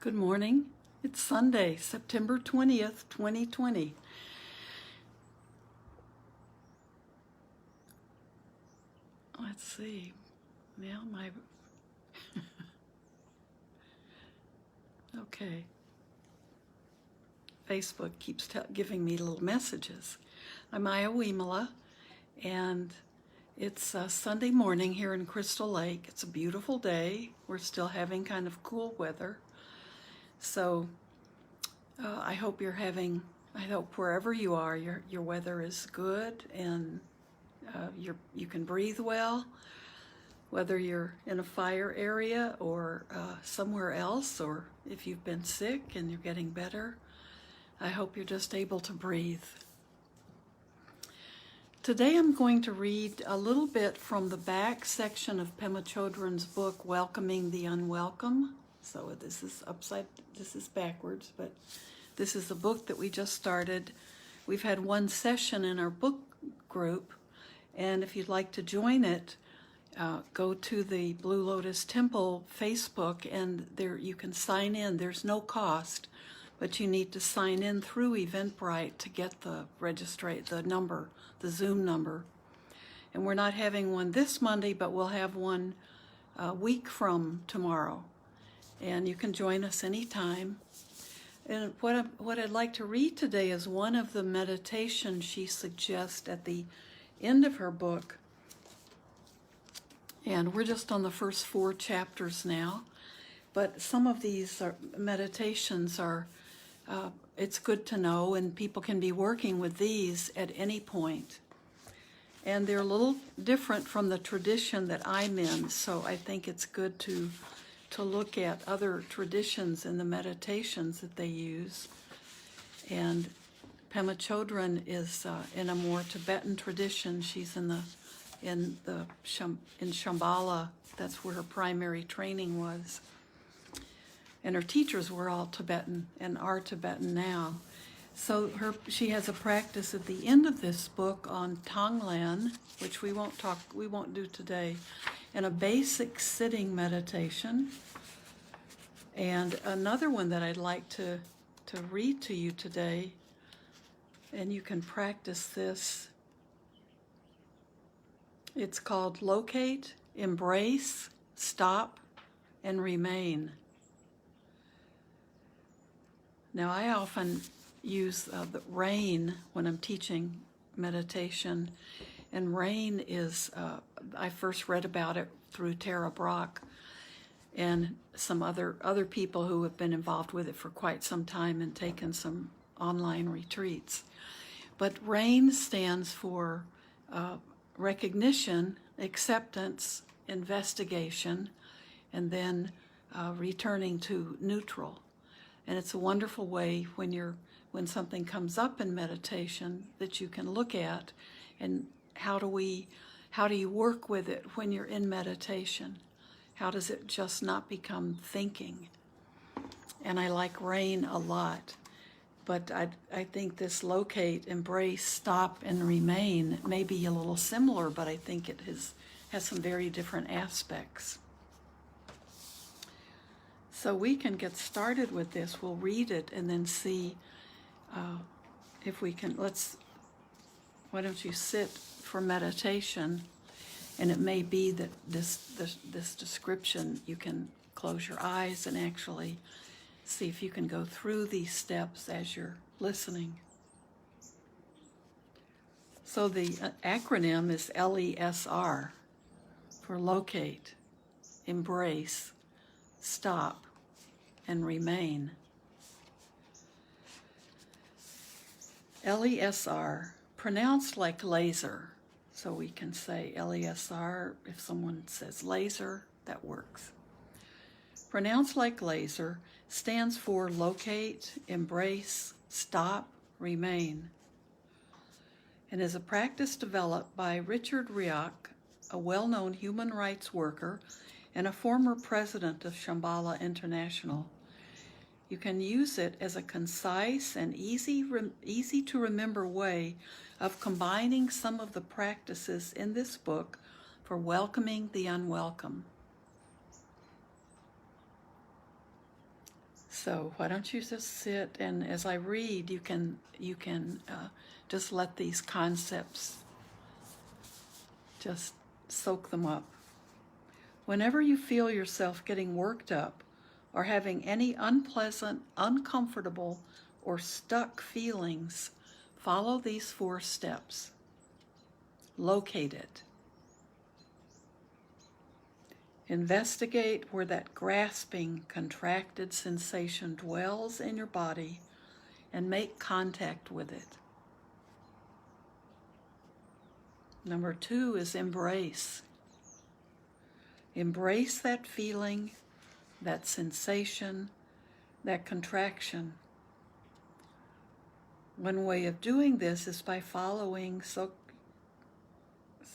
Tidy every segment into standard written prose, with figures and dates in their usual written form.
Good morning. It's Sunday, September 20th, 2020. Let's see. Now okay. Facebook keeps giving me little messages. I'm Ayya Vimala, and it's Sunday morning here in Crystal Lake. It's a beautiful day. We're still having kind of cool weather. So I hope wherever you are, your weather is good and you can breathe well, whether you're in a fire area or somewhere else, or if you've been sick and you're getting better. I hope you're just able to breathe. Today I'm going to read a little bit from the back section of Pema Chodron's book, Welcoming the Unwelcome. So this is backwards, but this is the book that we just started. We've had one session in our book group, and if you'd like to join it, go to the Blue Lotus Temple Facebook, and there you can sign in. There's no cost, but you need to sign in through Eventbrite to get the Zoom number. And we're not having one this Monday, but we'll have one a week from tomorrow. And you can join us anytime. And what I'd like to read today is one of the meditations she suggests at the end of her book. And we're just on the first 4 chapters now. But some of these meditations are, it's good to know, and people can be working with these at any point. And they're a little different from the tradition that I'm in, so I think it's good to look at other traditions in the meditations that they use. And Pema Chodron is in a more Tibetan tradition. She's in Shambhala. That's where her primary training was. And her teachers were all Tibetan and are Tibetan now. So she has a practice at the end of this book on Tonglen, which we won't do today, and a basic sitting meditation. And another one that I'd like to read to you today, and you can practice this. It's called Locate, Embrace, Stop, and Remain. Now, I often use the rain when I'm teaching meditation, and rain is, I first read about it through Tara Brach and some other people who have been involved with it for quite some time and taken some online retreats. But RAIN stands for recognition, acceptance, investigation, and then returning to neutral. And it's a wonderful way when something comes up in meditation that you can look at, and how do you work with it when you're in meditation? How does it just not become thinking? And I like RAIN a lot, but I think this locate, embrace, stop, and remain may be a little similar, but I think it has some very different aspects. So we can get started with this. We'll read it and then see if we can. Why don't you sit for meditation? And it may be that this description, you can close your eyes and actually see if you can go through these steps as you're listening. So the acronym is LESR for locate, embrace, stop, and remain. LESR, pronounced like laser. So we can say LESR. If someone says laser, that works. Pronounced like laser stands for locate, embrace, stop, remain, and is a practice developed by Richard Rioch, a well-known human rights worker and a former president of Shambhala International. You can use it as a concise and easy to remember way of combining some of the practices in this book for welcoming the unwelcome. So why don't you just sit, and as I read, you can just let these concepts, just soak them up. Whenever you feel yourself getting worked up or having any unpleasant, uncomfortable, or stuck feelings, follow these 4 steps. Locate it. Investigate where that grasping, contracted sensation dwells in your body and make contact with it. Number 2 is embrace. Embrace that feeling, that sensation, that contraction. One way of doing this is by following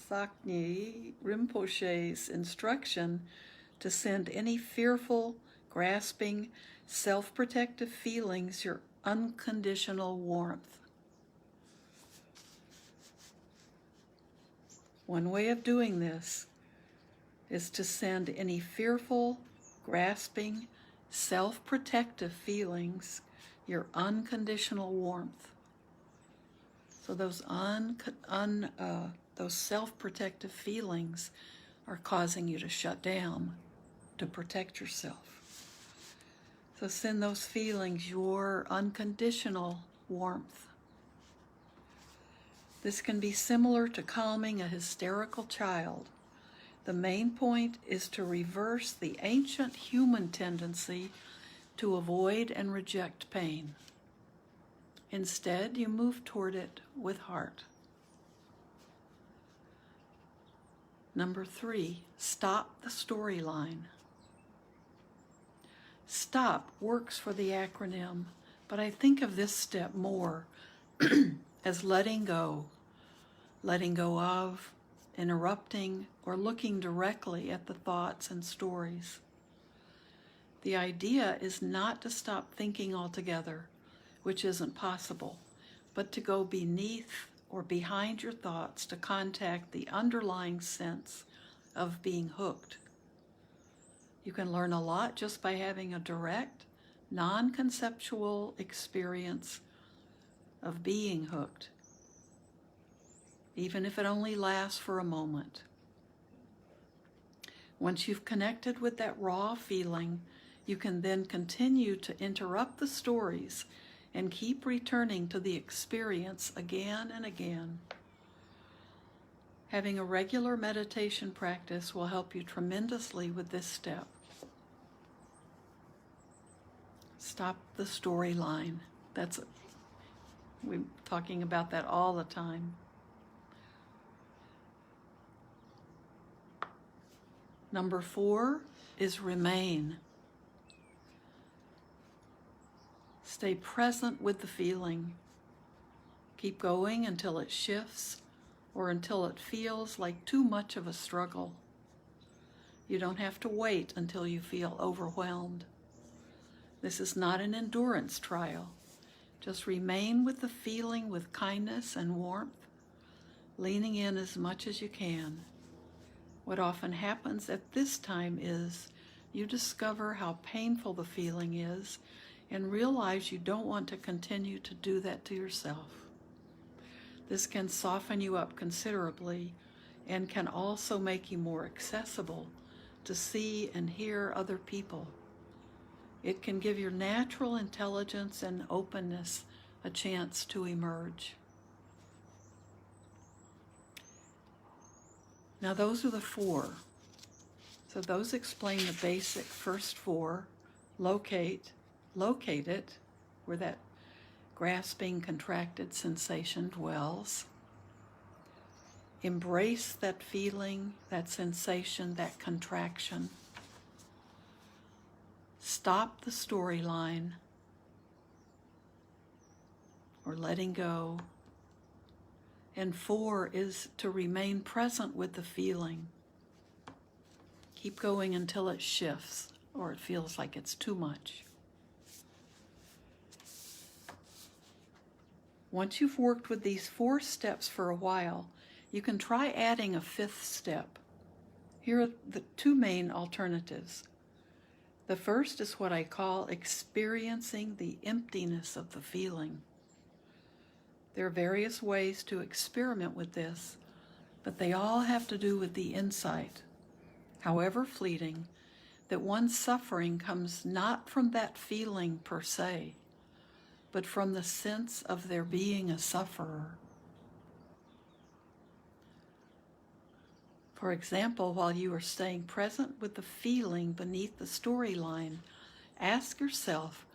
Sakni Rinpoche's instruction to send any fearful, grasping, self-protective feelings your unconditional warmth. One way of doing this is to send any fearful, grasping, self-protective feelings your unconditional warmth. So those self-protective feelings are causing you to shut down, to protect yourself. So send those feelings your unconditional warmth. This can be similar to calming a hysterical child. The main point is to reverse the ancient human tendency to avoid and reject pain. Instead, you move toward it with heart. Number 3, stop the storyline. Stop works for the acronym, but I think of this step more as letting go of, interrupting, or looking directly at the thoughts and stories. The idea is not to stop thinking altogether, which isn't possible, but to go beneath or behind your thoughts to contact the underlying sense of being hooked. You can learn a lot just by having a direct, non-conceptual experience of being hooked, even if it only lasts for a moment. Once you've connected with that raw feeling, you can then continue to interrupt the stories and keep returning to the experience again and again. Having a regular meditation practice will help you tremendously with this step. Stop the storyline. We're talking about that all the time. Number 4 is remain. Stay present with the feeling. Keep going until it shifts or until it feels like too much of a struggle. You don't have to wait until you feel overwhelmed. This is not an endurance trial. Just remain with the feeling with kindness and warmth, leaning in as much as you can. What often happens at this time is you discover how painful the feeling is and realize you don't want to continue to do that to yourself. This can soften you up considerably and can also make you more accessible to see and hear other people. It can give your natural intelligence and openness a chance to emerge. Now those are the 4. So those explain the basic first 4. Locate it, where that grasping, contracted sensation dwells. Embrace that feeling, that sensation, that contraction. Stop the storyline, or letting go. And 4 is to remain present with the feeling. Keep going until it shifts or it feels like it's too much. Once you've worked with these 4 steps for a while, you can try adding a 5th step. Here are the 2 main alternatives. The first is what I call experiencing the emptiness of the feeling. There are various ways to experiment with this, but they all have to do with the insight, however fleeting, that one's suffering comes not from that feeling per se, but from the sense of there being a sufferer. For example, while you are staying present with the feeling beneath the storyline, ask yourself,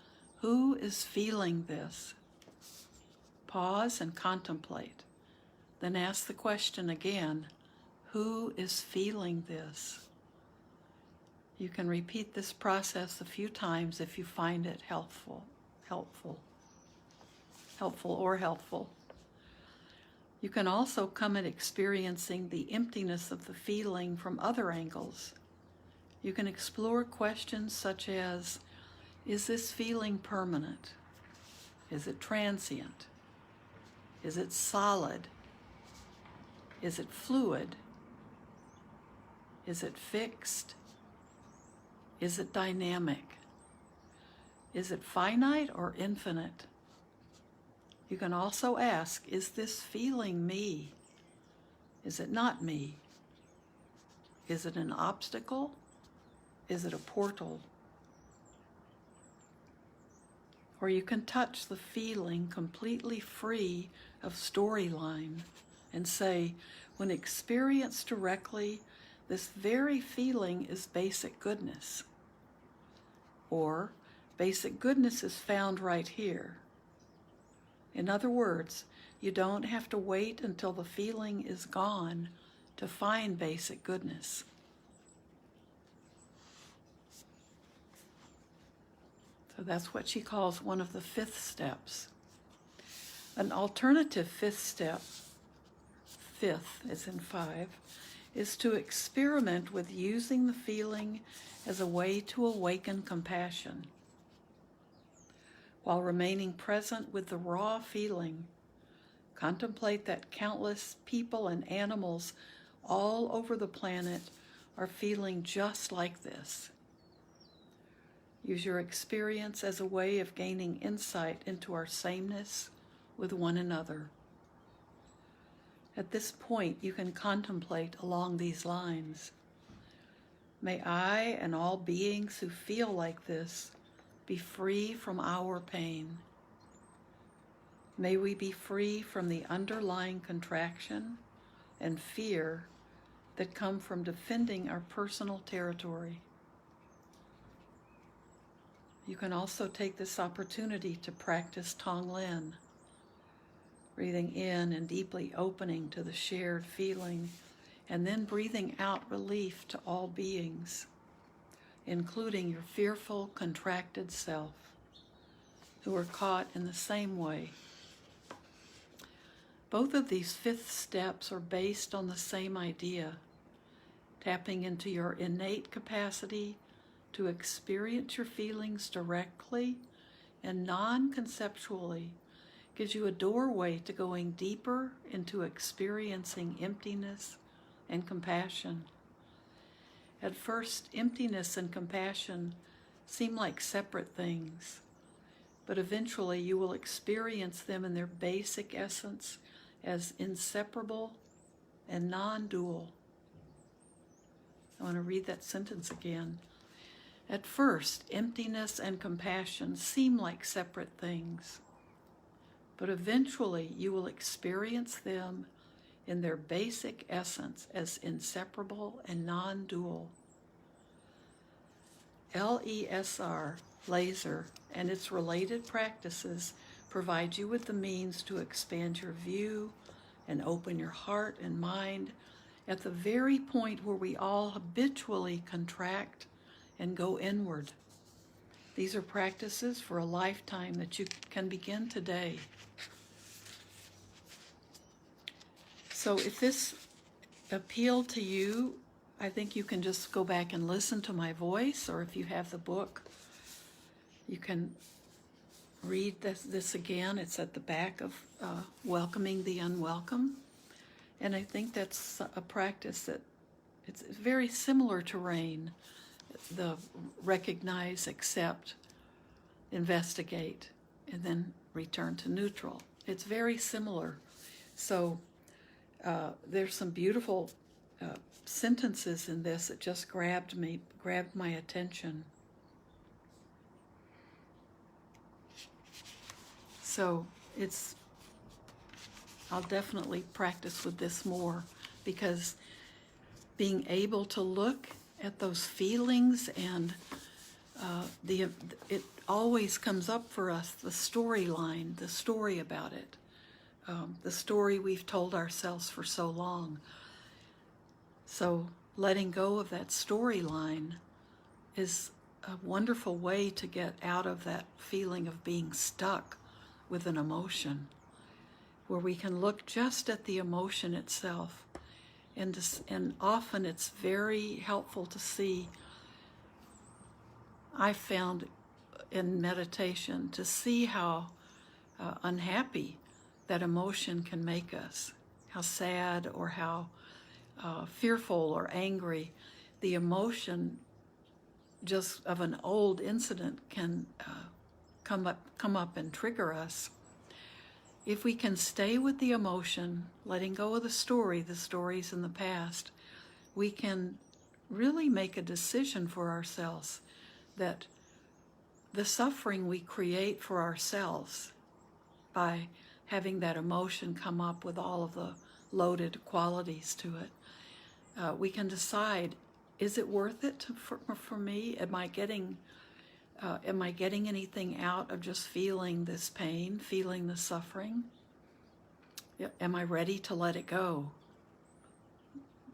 who is feeling this? Pause and contemplate. Then ask the question again, who is feeling this? You can repeat this process a few times if you find it helpful. You can also come at experiencing the emptiness of the feeling from other angles. You can explore questions such as, is this feeling permanent? Is it transient? Is it solid? Is it fluid? Is it fixed? Is it dynamic? Is it finite or infinite? You can also ask, is this feeling me? Is it not me? Is it an obstacle? Is it a portal? Or you can touch the feeling completely free of storyline and say, when experienced directly, this very feeling is basic goodness. Or, basic goodness is found right here. In other words, you don't have to wait until the feeling is gone to find basic goodness. So that's what she calls one of the 5th steps. An alternative 5th step, 5th as in 5, is to experiment with using the feeling as a way to awaken compassion. While remaining present with the raw feeling, contemplate that countless people and animals all over the planet are feeling just like this. Use your experience as a way of gaining insight into our sameness with one another. At this point, you can contemplate along these lines. May I and all beings who feel like this be free from our pain. May we be free from the underlying contraction and fear that come from defending our personal territory. You can also take this opportunity to practice Tonglen, breathing in and deeply opening to the shared feeling, and then breathing out relief to all beings, including your fearful, contracted self, who are caught in the same way. Both of these 5th steps are based on the same idea, tapping into your innate capacity to experience your feelings directly and non-conceptually gives you a doorway to going deeper into experiencing emptiness and compassion. At first, emptiness and compassion seem like separate things, but eventually you will experience them in their basic essence as inseparable and non-dual. I want to read that sentence again. At first, emptiness and compassion seem like separate things, but eventually you will experience them in their basic essence as inseparable and non-dual. LESR, laser, and its related practices provide you with the means to expand your view and open your heart and mind at the very point where we all habitually contract and go inward. These are practices for a lifetime that you can begin today. So if this appealed to you, I think you can just go back and listen to my voice, or if you have the book, you can read this again. It's at the back of Welcoming the Unwelcome. And I think that's a practice that it's very similar to rain. the recognize, accept, investigate, and then return to neutral. It's very similar. So there's some beautiful sentences in this that just grabbed my attention. So I'll definitely practice with this more, because being able to look at those feelings and it always comes up for us, the storyline, the story about it, the story we've told ourselves for so long. So letting go of that storyline is a wonderful way to get out of that feeling of being stuck with an emotion, where we can look just at the emotion itself. And often it's very helpful to see, I've found in meditation, to see how unhappy that emotion can make us, how sad or how fearful or angry. The emotion just of an old incident can come up and trigger us. If we can stay with the emotion, letting go of the stories in the past, we can really make a decision for ourselves that the suffering we create for ourselves by having that emotion come up with all of the loaded qualities to it, we can decide, is it worth it for me? Am I getting anything out of just feeling this pain, feeling the suffering? Am I ready to let it go?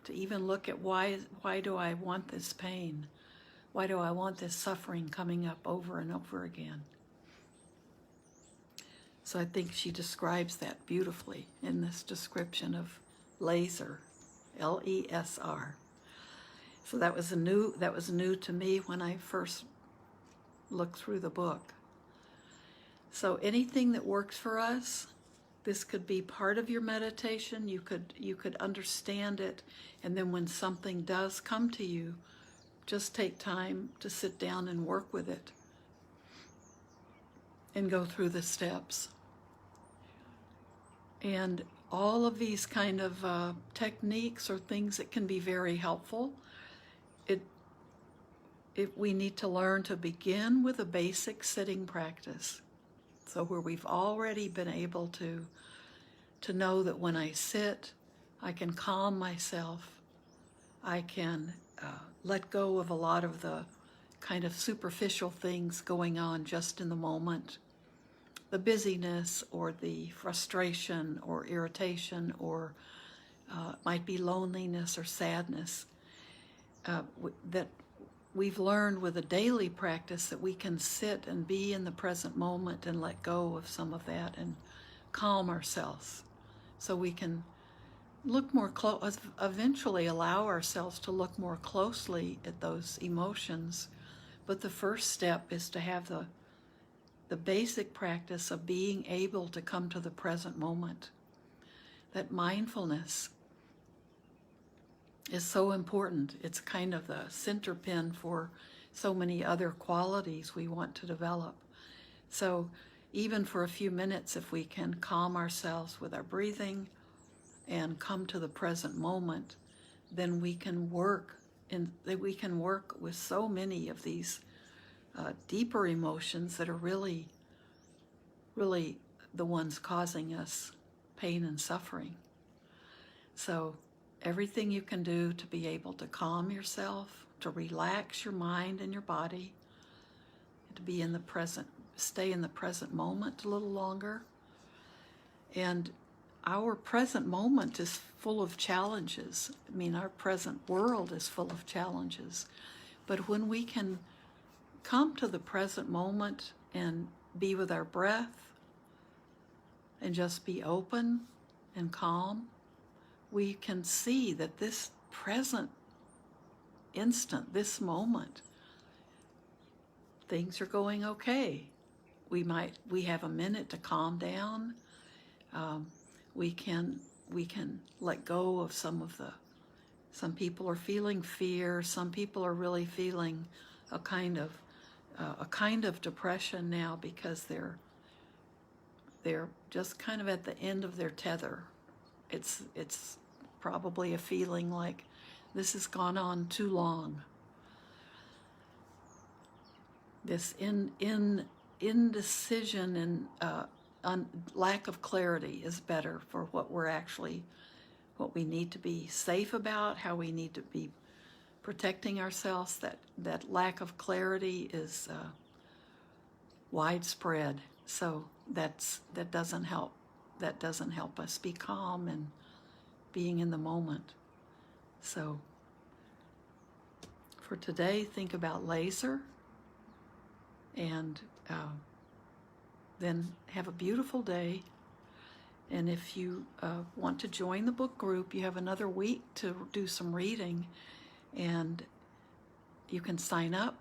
To even look at why do I want this pain? Why do I want this suffering coming up over and over again? So I think she describes that beautifully in this description of laser, L-E-S-R. So that was new to me when I first look through the book. So anything that works for us, this could be part of your meditation. You could understand it, and then when something does come to you, just take time to sit down and work with it and go through the steps. And all of these kind of techniques are things that can be very helpful. We need to learn to begin with a basic sitting practice. So where we've already been able to know that when I sit, I can calm myself. I can let go of a lot of the kind of superficial things going on just in the moment. The busyness or the frustration or irritation or might be loneliness or sadness, that we've learned with a daily practice that we can sit and be in the present moment and let go of some of that and calm ourselves, so we can look more eventually allow ourselves to look more closely at those emotions. But the first step is to have the basic practice of being able to come to the present moment. That mindfulness is so important. It's kind of the center pin for so many other qualities we want to develop. So even for a few minutes, if we can calm ourselves with our breathing and come to the present moment, then we can work with so many of these deeper emotions that are really, really the ones causing us pain and suffering. So everything you can do to be able to calm yourself, to relax your mind and your body, to be in the present, stay in the present moment a little longer. And our present moment is full of challenges. I mean, our present world is full of challenges. But when we can come to the present moment and be with our breath and just be open and calm, we can see that this present instant, this moment, things are going okay. We have a minute to calm down. We can let go of some of the Some people are feeling fear. Some people are really feeling a kind of depression now because they're just kind of at the end of their tether. It's probably a feeling like this has gone on too long. This indecision and lack of clarity is better for what we need to be safe about, how we need to be protecting ourselves. That lack of clarity is widespread, so that doesn't help. That doesn't help us be calm and being in the moment. So for today, think about laser, and then have a beautiful day. And if you want to join the book group, you have another week to do some reading, and you can sign up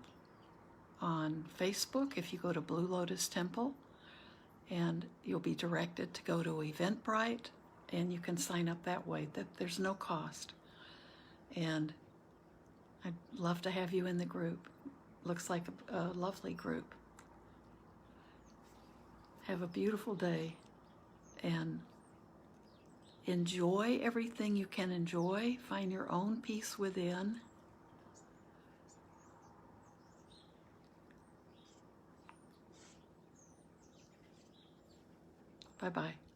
on Facebook if you go to Blue Lotus Temple, and you'll be directed to go to Eventbrite, and you can sign up that way. There's no cost. And I'd love to have you in the group. Looks like a lovely group. Have a beautiful day, and enjoy everything you can enjoy. Find your own peace within. Bye-bye.